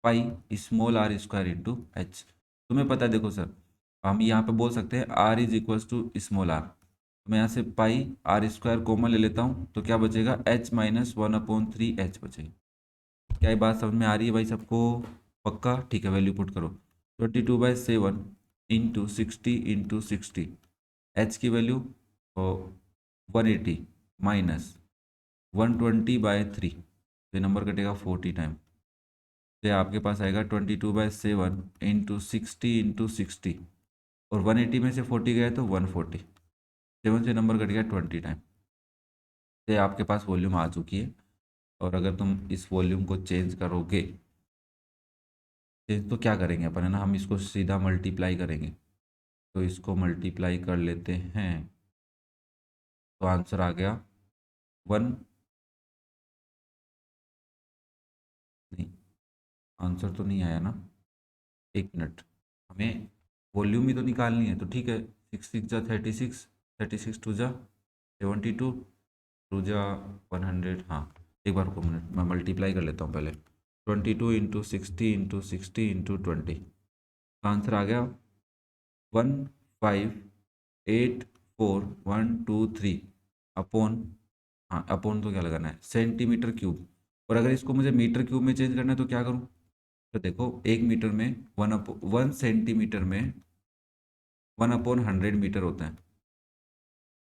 pi small are square into H. तुम्हें पता है देखो सर, हम यहाँ पे बोल सकते हैं r is equals to small r, तो मैं यहाँ से पाई आर स्क्वायर कॉमन ले लेता हूँ, तो क्या बचेगा, एच माइनस 1/3 एच बचेगा। क्या ये बात समझ में आ रही है भाई सबको, पक्का, ठीक है, वैल्यू पुट करो। 22/7 इंटू 60 एच की वैल्यू 180 माइनस 120/3, तो नंबर कटेगा 40 टाइम, तो आपके पास आएगा 22/7 इंटू 60 और 180 में से 40 गया तो 140, 7 से नंबर कट गया 20 टाइम। तो आपके पास वॉल्यूम आ चुकी है। और अगर तुम इस वॉल्यूम को चेंज करोगे, चेंज तो क्या करेंगे अपन, है ना, हम इसको सीधा मल्टीप्लाई करेंगे, तो इसको मल्टीप्लाई कर लेते हैं, तो आंसर आ गया 1, नहीं आंसर तो नहीं आया ना, 1 मिनट, हमें वॉल्यूम ही तो निकालनी है, तो ठीक है, 6 6 जा 36, 36 2 जा 72 2 जा 100, हाँ, एक बार को मिनट मैं मल्टीप्लाई कर लेता हूँ पहले, 22 इंटू 60 इंटू 60 इंटू 20, आंसर आ गया 1584123 अपॉन, हाँ अपॉन तो क्या लगाना है, सेंटीमीटर क्यूब। और अगर इसको मुझे मीटर क्यूब में चेंज करना है तो क्या करूँ, तो देखो 1 मीटर में 1 सेंटीमीटर में 1/100 मीटर होता है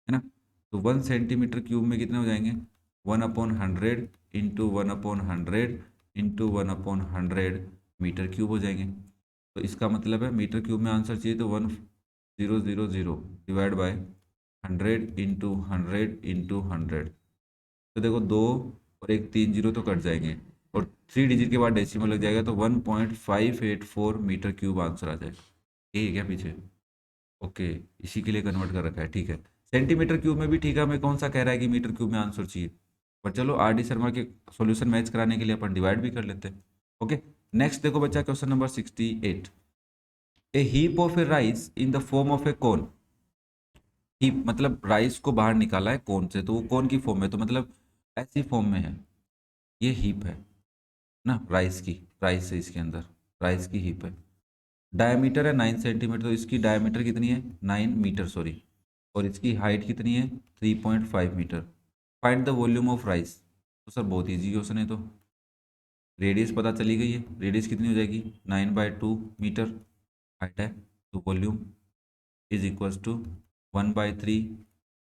ना, तो 1 सेंटीमीटर क्यूब में कितने हो जाएंगे, 1/100 इंटू 1/100 इंटू 1/100 मीटर क्यूब हो जाएंगे। तो इसका मतलब है मीटर क्यूब में आंसर चाहिए तो 1000 डिवाइड बाय 100 इंटू 100 इंटू 100, तो देखो 2 और एक 3 जीरो तो कट जाएंगे, और 3 डिजिट के बाद डेसिमल लग जाएगा, तो 1.584 मीटर क्यूब आंसर आ जाएगा। यही है क्या पीछे? ओके, इसी के लिए कन्वर्ट कर रखा है, ठीक है। सेंटीमीटर क्यूब में भी ठीक है, हमें कौन सा कह रहा है कि मीटर क्यूब में आंसर चाहिए, पर चलो आर डी शर्मा के सॉल्यूशन मैच कराने के लिए अपन डिवाइड भी कर लेते हैं। ओके, नेक्स्ट देखो बच्चा, question number 68। A heap of A rice in the form of A cone. Heap मतलब राइस को बाहर निकाला है कोन से, तो वो कोन की फॉर्म में, तो मतलब ऐसी फॉर्म में है, ये हीप है ना राइस की, राइस है इसके अंदर, राइस की हीप है। डायमीटर है 9 सेंटीमीटर, तो इसकी डायमीटर कितनी है, 9 मीटर सॉरी, और इसकी हाइट कितनी है, 3.5 metre. Find the volume of rice. तो सर बहुत ईजी क्वेश्चन है, तो रेडियस पता चली गई है, रेडियस कितनी हो जाएगी, 9/2 मीटर हाइट है, तो volume is equals to 1/3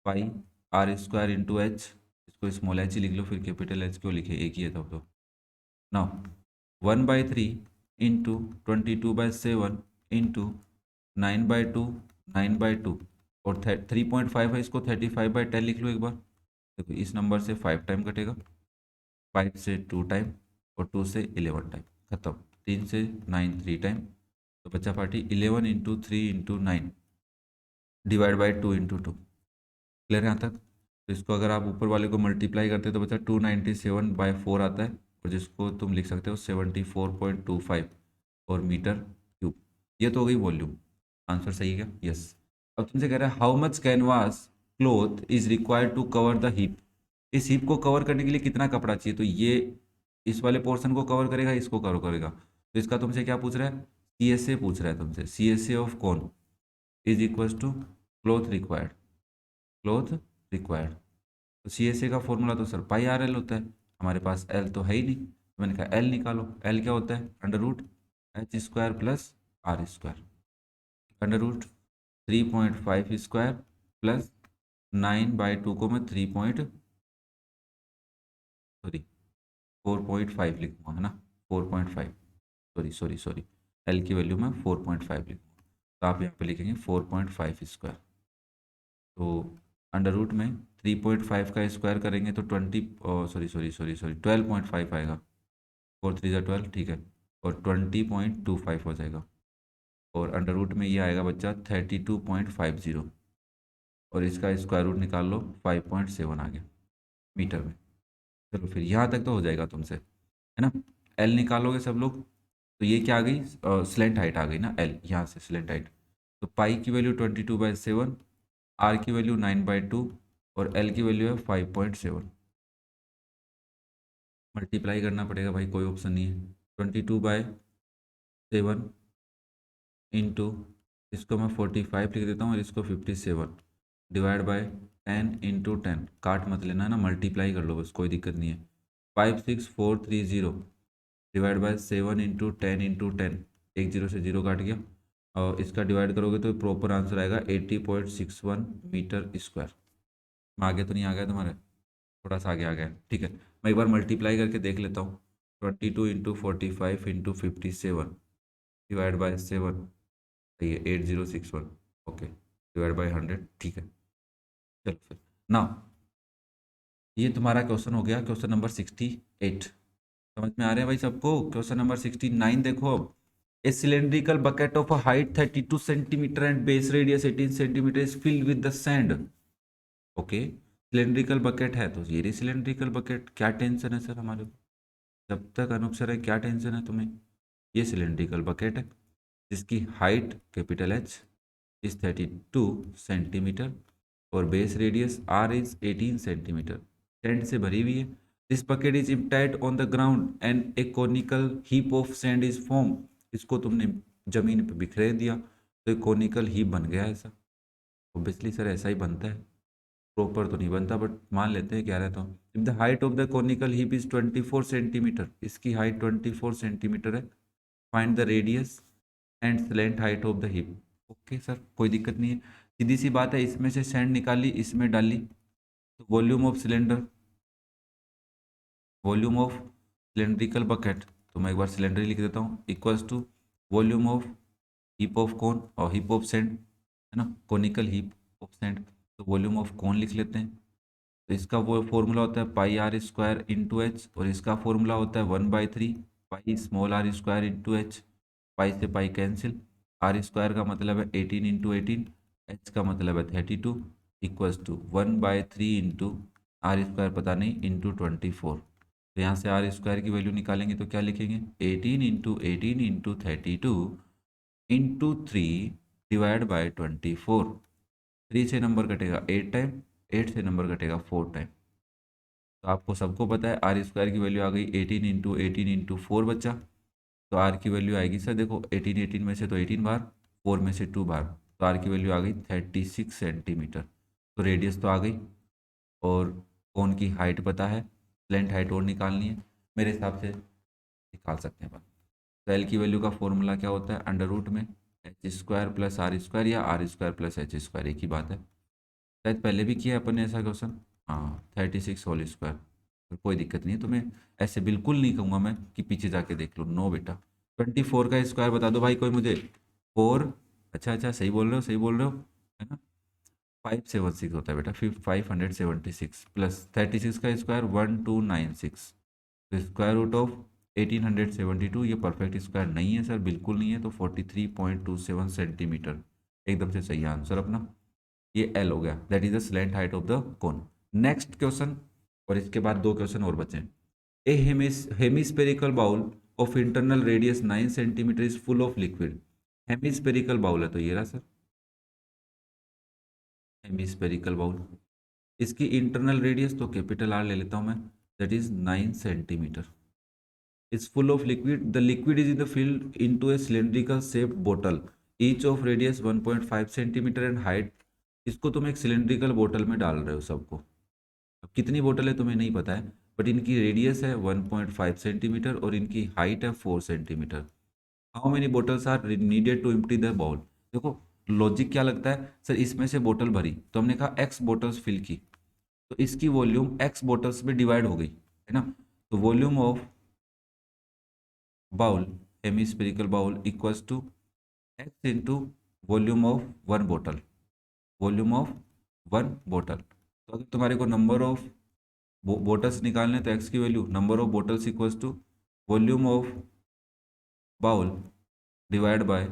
pi r² into h. इसको स्मॉल एच ही लिख लो, फिर कैपिटल एच क्यों लिखे, एक ही है तब तो। नाउ 1/3 इंटू 22/7 इंटू 9/2, 9/2, और 3.5 है, इसको 35/10 लिख लो एक बार। देखो इस नंबर से 5 टाइम कटेगा, 5 से 2 टाइम, और 2 से 11 टाइम, खत्म। 3 से 9 3 टाइम, तो बच्चा पार्टी 11 × 3 × 9 /2 × 2। क्लियर है यहाँ तक? तो इसको अगर आप ऊपर वाले को मल्टीप्लाई करते हो तो बच्चा 297/4 आता है, और जिसको तुम लिख सकते हो 74.25 और मीटर क्यूब। ये तो हो गई वॉल्यूम, आंसर सही है क्या? यस। अब तुमसे कह रहा है how much canvas cloth is required to cover the heap. इस हीप को कवर करने के लिए कितना कपड़ा चाहिए, तो ये इस वाले पोर्शन को कवर करेगा, इसको कवर करेगा, तो इसका तुमसे क्या पूछ रहा है, CSA पूछ रहा है तुमसे, CSA of cone is equals to cloth required, cloth required. तो CSA का फॉर्मूला तो सर πRL होता है, हमारे पास L तो है ही नहीं, तो मैंने कहा L निकालो। L क्या होता है, √H² प्लस R², √3.5² प्लस 9/2 को मैं 4.5 लिखूंगा, है ना, 4.5, सॉरी, L की वैल्यू मैं 4.5 लिखूंगा, तो आप यहाँ पे लिखेंगे 4.5²। तो अंडर रूट में 3.5 का स्क्वायर करेंगे तो 12.5 आएगा, 4 3 12, ठीक है, और 20.25 हो जाएगा, और अंडर रूट में ये आएगा बच्चा 32.50, और इसका स्क्वायर रूट निकाल लो, 5.7 आ गया मीटर में। चलो फिर यहाँ तक तो हो जाएगा तुमसे, है ना। एल निकालोगे सब लोग, तो ये क्या आ गई, स्लेंट हाइट आ गई ना, एल यहाँ से स्लेंट हाइट, तो पाई की वैल्यू 22/7, आर की वैल्यू 9/2, और एल की वैल्यू है 5.7। मल्टीप्लाई करना पड़ेगा भाई, कोई ऑप्शन नहीं है। 22/7 इंटू, इसको मैं 45 लिख देता हूँ और इसको 57, डिवाइड बाय 10 × 10, काट मत लेना ना, मल्टीप्लाई कर लो बस, कोई दिक्कत नहीं है। 56430 डिवाइड बाय 7 × 10 × 10, एक जीरो से जीरो काट गया, और इसका डिवाइड करोगे तो प्रॉपर आंसर आएगा 80.61 मीटर स्क्वायर। आगे तो नहीं आ गया तुम्हारे, थोड़ा सा आगे आ गया, ठीक है। मैं एक बार मल्टीप्लाई करके देख लेता हूँ, 22 × 45 × 57 डिवाइड बाय 7, सही है 8061, ओके, डिवाइड बाय 100, ठीक है। चलो फिर ना, ये तुम्हारा क्वेश्चन हो गया, क्वेश्चन नंबर 68। समझ में आ रहे हैं भाई सबको? क्वेश्चन नंबर 69 देखो अब। ए cylindrical bucket of a height 32 centimetre and base radius 18 centimetre is filled with the sand. Okay, cylindrical bucket है, तो ये रही सिलेंड्रिकल बकेट, क्या टेंशन है सर हमारे को, जब तक अनुपसर है क्या टेंशन है तुम्हें। ये सिलेंड्रिकल बकेट है जिसकी height capital H is 32 centimetre और base radius R is 18 centimetre, sand से भरी हुई है। This bucket is emptied on the ground and a conical heap of sand is form. इसको तुमने जमीन पे बिखरे दिया तो एक कोनिकल हीप बन गया ऐसा। ऑब्वियसली सर ऐसा ही बनता है, प्रॉपर तो नहीं बनता बट मान लेते हैं, क्या रहता हूँ। If the height of the conical heap is 24 centimetre, इसकी हाइट 24 सेंटीमीटर है, find the radius and slant height of the hip. Okay sir, कोई दिक्कत नहीं है, सीधी सी बात है, इसमें से सैंड निकाली इसमें डाली, तो volume of cylinder, volume of cylindrical bucket, तो मैं एक बार सिलेंडर लिख देता हूँ, equals to volume of heap of cone और हीप ऑफ सैंड, है ना, कोनिकल हीप ऑफ सैंड, तो वॉल्यूम ऑफ कोन लिख लेते हैं, तो इसका वो फॉर्मूला होता है pi are square into H, और इसका फॉर्मूला होता है 1/3 pi small are square into H. Pi से पाई कैंसिल, आर स्क्वायर का मतलब है 18 इंटू 18, एच का मतलब है 32, equals to 1/3 into r square पता नहीं इंटू 24। तो यहाँ से आर स्क्वायर की वैल्यू निकालेंगे तो क्या लिखेंगे 18 into 18 into 32 into 3 divide by 24। 3 से नंबर कटेगा 8 टाइम, 8 से नंबर कटेगा 4 टाइम। तो आपको सबको पता है आर स्क्वायर की वैल्यू आ गई 18 इंटू 18 इंटू 4 बच्चा। तो आर की वैल्यू आएगी सर देखो 18 18 में से तो 18 बार, 4 में से 2 बार, तो आर की वैल्यू आ गई 36 सेंटीमीटर। तो रेडियस तो आ गई, और कोन की हाइट पता है, लेंथ हाइट और निकालनी है, मेरे हिसाब से निकाल सकते हैं अपन। तो एल की वैल्यू का फॉर्मूला क्या होता है, अंडर रूट में H square plus R square या R square plus H square, एक ही बात है। शायद पहले भी किया है अपन ने ऐसा क्वेश्चन। हाँ 36 होल स्क्वायर। तो कोई दिक्कत नहीं है, तुम्हें ऐसे बिल्कुल नहीं कहूँगा मैं कि पीछे जाके देख लो, नो बेटा। 24 का स्क्वायर बता दो भाई कोई मुझे, 4। अच्छा अच्छा सही बोल रहे हो, सही बोल रहे हो, है ना। 576 होता है बेटा, 576 प्लस 36 का स्क्वायर 1296, तो स्क्वायर रूट ऑफ 1872, ये परफेक्ट स्क्वायर नहीं है सर, बिल्कुल नहीं है, तो 43.27 सेंटीमीटर एकदम से सही आंसर अपना। ये एल हो गया, that is the slant height of the cone. Next question, और इसके बाद 2 क्वेश्चन और बचे। A hemispherical bowl of internal radius 9 centimetre is full of liquid. Hemispherical bowl है तो ये रहा सर, हेमिस्पेरिकल बाउल। इसकी इंटरनल रेडियस तो कैपिटल आर ले लेता हूं मैं, that is 9 centimetre. Is full of liquid, the liquid is in the filled into a cylindrical shape बोतल each of radius 1.5 centimetre and height. इसको तुम एक सिलेंड्रिकल बोतल में डाल रहे हो सबको। अब कितनी बोतल है तुम्हें नहीं पता है, बट इनकी रेडियस है 1.5 सेंटीमीटर और इनकी हाइट है 4 centimetre. How many bottles are needed to empty the bowl. देखो लॉजिक क्या लगता है सर, इसमें से बोतल भरी तो हमने कहा एक्स बोटल्स फिल की, तो इसकी वॉल्यूम एक्स बोटल्स में डिवाइड हो गई, है ना। तो volume of bowl, hemispherical bowl equals to x into volume of one बोतल, वॉल्यूम ऑफ वन बोतल। तो अगर तुम्हारे को नंबर ऑफ बोटल्स निकालने तो एक्स की value number of bottles equals to volume of bowl divide by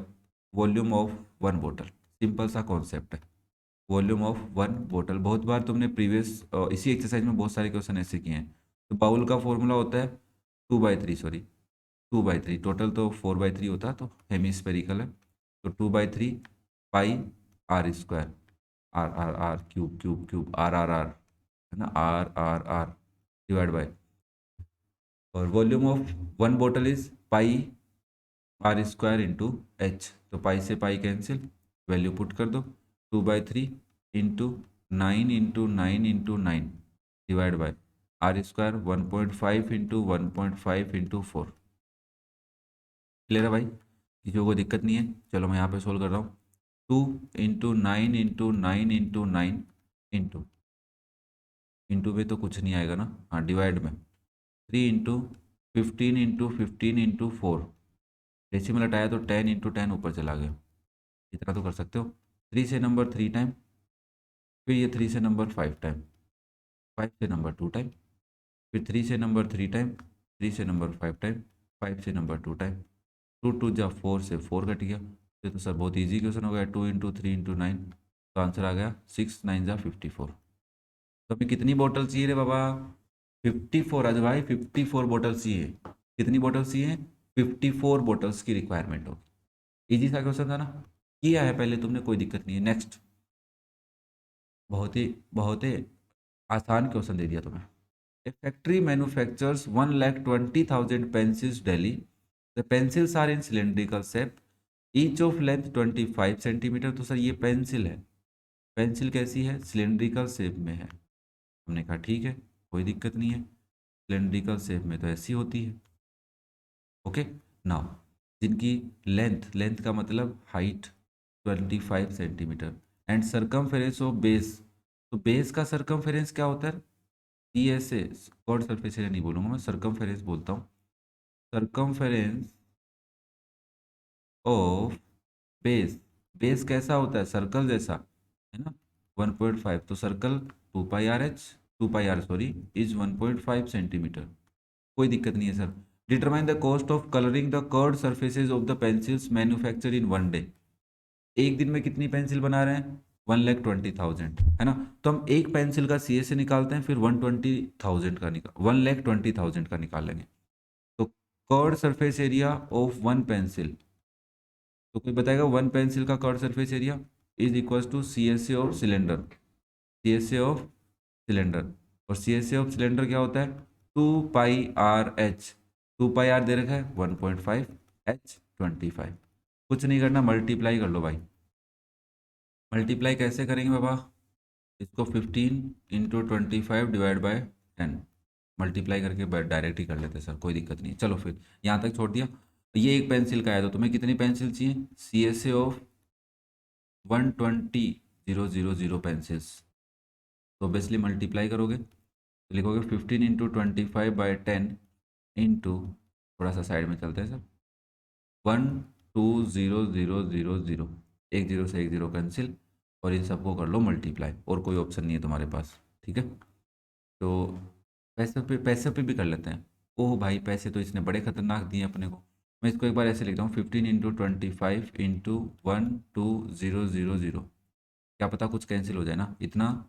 volume of one बोतल। सिंपल सा कॉन्सेप्ट है, वॉल्यूम ऑफ वन बोतल। बहुत बार तुमने प्रीवियस इसी एक्सरसाइज में बहुत सारे क्वेश्चन ऐसे किए हैं। तो बाउल का फॉर्मूला होता है 2/3, सॉरी 2/3, टोटल तो 4/3 होता है, तो हेमिस्फेरिकल है तो 2/3 pi are square, R R R cube cube cube R R R, है ना, R R R divide by, और वॉल्यूम ऑफ वन बोतल is pi are square into H. तो पाई से पाई कैंसिल, वैल्यू पुट कर दो 2/3 into 9 divide by r square 1.5 into 1.5 into 4। Clear है भाई, किसी को कोई दिक्कत नहीं है। चलो मैं यहाँ पे सोल्व कर रहा हूँ। 2 इंटू 9 इंटू में तो कुछ नहीं आएगा ना, हाँ डिवाइड में 3 इंटू 15 इंटू 15 इंटू 4, डेसिमल हटाया तो 10 इंटू 10 ऊपर चला गया। इतना तो कर सकते हो। 3 से नंबर 3 टाइम, फिर ये 3 से नंबर 5 टाइम, 5 से नंबर 2 टाइम, फिर 3 से नंबर 3 टाइम, 3 से नंबर 5 टाइम, 5 से नंबर 2 टाइम, 2 2 जा 4 से 4 कट गया। ये तो सर बहुत इजी क्वेश्चन हो गया, 2 इंटू 3 इंटू 9, तो आंसर आ गया 6 9 जा 54। तो हमें कितनी बॉटल चाहिए रे बाबा, 54। आज भाई 54 बॉटल चाहिए। कितनी बॉटल चाहिए, 54 बॉटल्स की रिक्वायरमेंट होगी। इजी सा क्वेश्चन था ना, किया है पहले तुमने, कोई दिक्कत नहीं है। नेक्स्ट, बहुत ही आसान क्वेश्चन दे दिया तुम्हें। A factory manufactures 1,20,000 pencils daily. The pencils are in cylindrical shape each of length 25 centimetre. तो सर ये पेंसिल है, पेंसिल कैसी है, सिलेंड्रिकल शेप में है। हमने कहा ठीक है, कोई दिक्कत नहीं है, सिलेंड्रिकल शेप में तो ऐसी होती है। ओके नाउ, जिनकी लेंथ, लेंथ का मतलब height 25 centimetre and circumference of base. तो बेस का सरकमफेरेंस क्या होता है, C S A, curved surface area नहीं बोलूँगा मैं, सरकमफेरेंस बोलता हूँ। सरकमफेरेंस ऑफ बेस, बेस कैसा होता है, सर्कल जैसा, है ना, 1.5, तो circle 2 pi R H 2 pi r sorry is 1.5 centimetre. कोई दिक्कत नहीं है sir. Determine the cost of colouring the curved surfaces of the pencils manufacture in 1 day. एक दिन में कितनी पेंसिल बना रहे हैं? 1,20,000, है ना। तो हम एक पेंसिल का सी से निकालते हैं, फिर 120,000 का निकाल 1,20,000 का निकालेंगे। तो curved surface area of one pencil, तो कोई बताएगा वन पेंसिल का curved surface area is equal to C S A of cylinder. C S A of cylinder, और C S A of cylinder क्या होता है? 2 pi R H. 2 pi R दे रखा है 1.5, H 25। कुछ नहीं करना, मल्टीप्लाई कर लो भाई। मल्टीप्लाई कैसे करेंगे बाबा? इसको 15 × 25 डिवाइड बाय 10 मल्टीप्लाई करके डायरेक्ट ही कर लेते हैं सर, कोई दिक्कत नहीं। चलो फिर यहाँ तक छोड़ दिया। ये एक पेंसिल का है, तो तुम्हें कितनी पेंसिल चाहिए? C S A of 120,000 pencils. तो ऑब्वियसली मल्टीप्लाई करोगे तो लिखोगे 15 × 25/10 इंटू, थोड़ा सा साइड में चलते हैं सर, 120,000, एक जीरो से एक जीरो कैंसिल, और इन सबको कर लो मल्टीप्लाई, और कोई ऑप्शन नहीं है तुम्हारे पास, ठीक है। तो पैसे पे भी कर लेते हैं। ओह भाई, पैसे तो इसने बड़े खतरनाक दिए अपने को। मैं इसको एक बार ऐसे लिखता हूँ, 15 × 25 इंटू 120,000। क्या पता कुछ कैंसिल हो जाए ना। इतना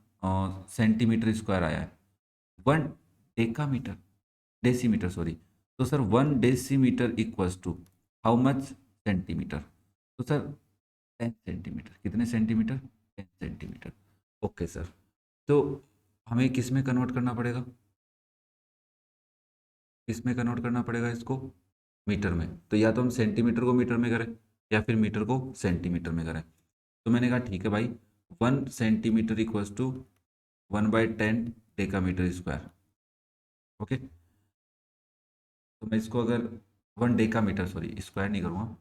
सेंटीमीटर स्क्वायर आया है। 1 डेकामीटर, डेसीमीटर सॉरी। तो sir 1 decimetre equals to how much centimetre? तो सर 10 सेंटीमीटर। कितने सेंटीमीटर? 10 सेंटीमीटर। Okay sir. तो हमें किस में कन्वर्ट करना पड़ेगा? किस में कन्वर्ट करना पड़ेगा इसको? मीटर में। तो या तो हम सेंटीमीटर को मीटर में करें, या फिर मीटर को सेंटीमीटर में करें। तो मैंने कहा ठीक है भाई, 1 centimetre equals to 1/10 decametre square. Okay, तो मैं इसको अगर 1 डेकामीटर सॉरी स्क्वायर नहीं करूँगा,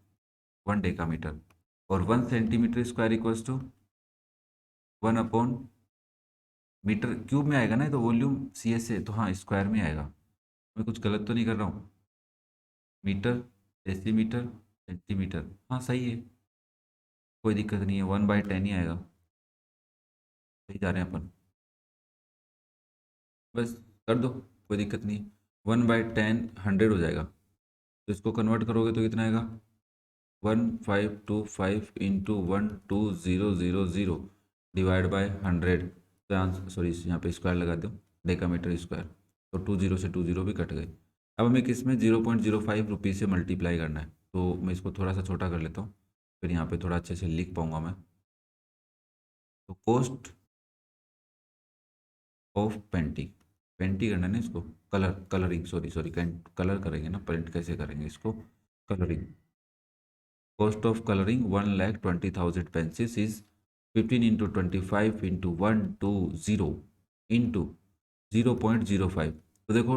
1 डेकामीटर, और 1 centimetre square equals to metre cube में आएगा ना, तो वॉल्यूम सी एस ए, तो हाँ स्क्वायर में आएगा। मैं कुछ गलत तो नहीं कर रहा हूँ? मीटर, डेसीमीटर, सेंटीमीटर, हाँ सही है, कोई दिक्कत नहीं है, 1/10 ही आएगा। सही जा रहे हैं अपन, बस कर दो, कोई दिक्कत नहीं। 1/10 100 हो जाएगा। तो इसको कन्वर्ट करोगे तो कितना आएगा? 1525 इंटू 12000 डिवाइड बाय 100। तो आंसर सॉरी यहाँ पे स्क्वायर लगा दो, डेकामीटर स्क्वायर। तो 20 से 20 भी कट गए। अब हमें किस में 0.05 रुपीज़ से मल्टीप्लाई करना है। तो मैं इसको थोड़ा सा छोटा कर लेता हूँ, फिर यहाँ पे थोड़ा अच्छे से लिख पाऊँगा मैं। तो कॉस्ट ऑफ पेंटिंग, पेंटिंग करना है ना इसको, कलरिंग सॉरी कलर करेंगे ना, पेंट कैसे करेंगे इसको? Colouring. Cost of colouring 1,20,000 pencils is 15 × 25 into 120 into 0.05। तो देखो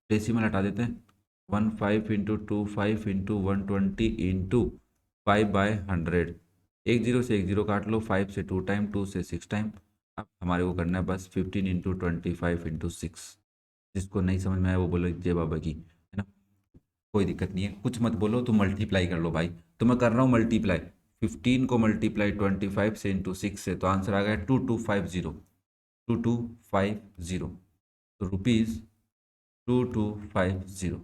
डेसिमल हटा देते हैं, 15 × 25 इंटू 120 इंटू 5/100। एक जीरो से एक जीरो काट लो, 5 से 2 टाइम, 2 से 6 टाइम। अब हमारे को करना है बस 15 × 25 इंटू 6। जिसको नहीं समझ में आया वो बोलो जय बाबा की, है ना। कोई दिक्कत नहीं है, कुछ मत बोलो, तो मल्टीप्लाई कर लो भाई। तो मैं कर रहा हूँ मल्टीप्लाई, 15 को मल्टीप्लाई 25 से इंटू 6 से, तो आंसर आ गया 2250। 2250, तो रुपीज़ 2250।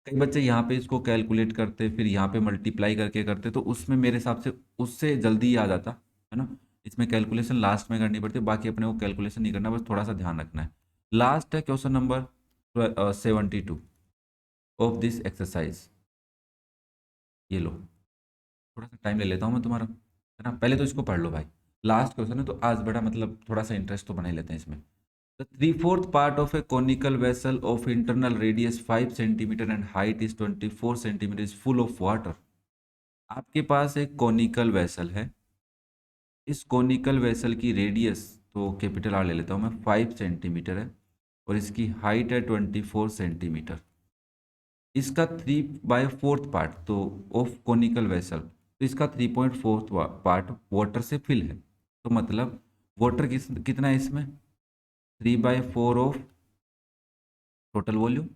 कई बच्चे यहाँ पे इसको कैलकुलेट करते, फिर यहाँ पे मल्टीप्लाई करके करते, तो उसमें मेरे हिसाब से उससे जल्दी याद आता है ना। इसमें कैलकुलेशन लास्ट में करनी पड़ती है, बाकी अपने को कैलकुलेशन नहीं करना, बस थोड़ा सा ध्यान रखना है। लास्ट है question number 72 of this exercise. ये लो, थोड़ा सा टाइम ले लेता हूँ मैं तुम्हारा, है ना। पहले तो इसको पढ़ लो भाई, लास्ट क्वेश्चन है तो आज बड़ा मतलब थोड़ा सा इंटरेस्ट तो बना ही लेते हैं इसमें। The 3/4 part of A conical vessel of internal radius 5 centimetre and height is 24 centimetre is full of water. आपके पास एक कॉनिकल वेसल है, इस कॉनिकल वेसल की रेडियस, तो कैपिटल आर ले लेता हूँ मैं, 5 सेंटीमीटर है, और इसकी हाइट है 24 सेंटीमीटर। इसका 3/4 पार्ट तो ऑफ कॉनिकल वेसल, तो इसका 3.4 पार्ट वाटर से फिल है। तो मतलब वाटर कितना है इसमें? 3/4 ऑफ टोटल वॉल्यूम,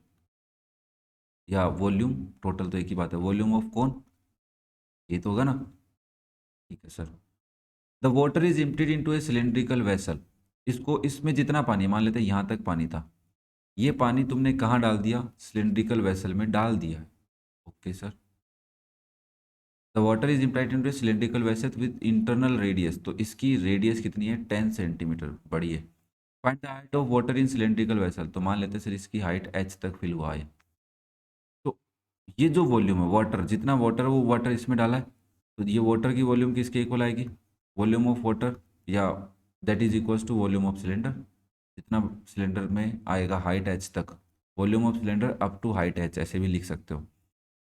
या वॉल्यूम टोटल तो एक ही बात है, वॉल्यूम ऑफ कौन, ये तो होगा ना। ठीक है sir. The water is emptied into a cylindrical vessel. इसको, इसमें जितना पानी, मान लेते हैं यहाँ तक पानी था, ये पानी तुमने कहाँ डाल दिया, सिलेंड्रिकल वेसल में डाल दिया। Okay sir. The water is implied in cylindrical vessel with internal radius, तो इसकी रेडियस कितनी है, 10 सेंटीमीटर, बड़ी है। Find the height of water in cylindrical vessel, तो मान लेते हैं सर इसकी हाइट h तक फिल हुआ है। तो ये जो वॉल्यूम है वाटर, जितना वाटर वो वाटर इसमें डाला है, तो ये वाटर की वॉल्यूम किसके इक्वल आएगी, वॉल्यूम ऑफ वाटर, या that is equals to volume of cylinder, जितना सिलेंडर में आएगा हाइट h तक, volume of cylinder up to height h, ऐसे भी लिख सकते हो।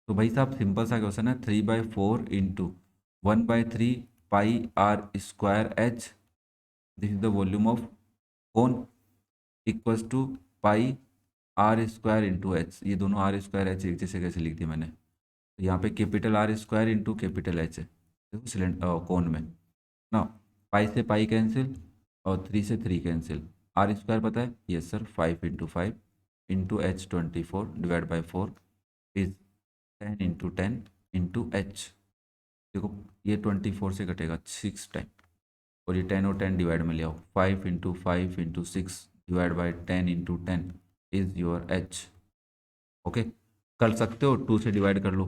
तो भाई साहब सिंपल सा क्वेश्चन है, 3/4 into 1/3 pi are square h, this is the volume of cone, equals to pi are square into h. ये दोनों आर स्क्वायर एच एक जैसे कैसे लिख दिया मैंने, तो यहाँ पे capital R square into capital H है, देखो सिलेंडर कोन में ना, पाई से पाई कैंसिल और 3 से 3 कैंसिल, आर स्क्वायर पता है, yes sir, 5 into H 24 divide by 4 is 10 into 10 into H. देखो ये 24 से कटेगा 6 टाइम, और ये 10 और 10 डिवाइड में ले आओ, 5 into 5 into 6 divide by 10 into 10 is your H. Okay, कर सकते हो, 2 से डिवाइड कर लो,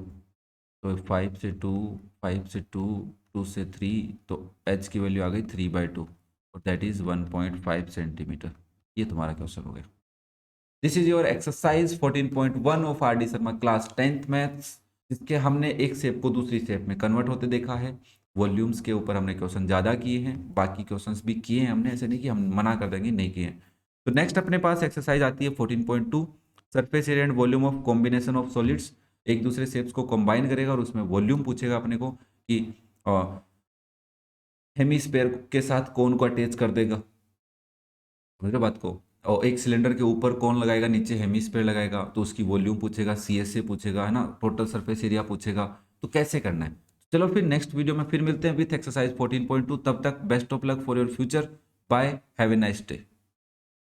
तो 5 से 2, 5 से 2, 2 से 3, तो एच की वैल्यू आ गई 3/2, और दैट इज 1.5 सेंटीमीटर। ये तुम्हारा क्वेश्चन हो गया। This is your exercise 14.1 of R D Sharma class 10th maths, जिसके हमने एक शेप को दूसरी शेप में कन्वर्ट होते देखा है। वॉल्यूम्स के ऊपर हमने क्वेश्चन ज़्यादा किए हैं, बाकी क्वेश्चंस भी किए हैं हमने, ऐसे नहीं कि हम मना कर देंगे नहीं किए हैं। तो नेक्स्ट अपने पास एक्सरसाइज आती है 14.2, surface area and volume of combination of solids. एक दूसरे शेप्स को कंबाइन करेगा और उसमें वॉल्यूम पूछेगा अपने को कि हेमीस्फेयर के साथ कौन को अटैच कर देगा, समझ रहे बात को, और एक सिलेंडर के ऊपर कौन लगाएगा, नीचे हेमीस्फेयर लगाएगा, तो उसकी वॉल्यूम पूछेगा, CSA पूछेगा, है ना, टोटल सरफेस एरिया पूछेगा, तो कैसे करना है। चलो फिर नेक्स्ट वीडियो में फिर मिलते हैं विथ एक्सरसाइज 14.2, तब तक best of luck for your future, bye, have a nice day.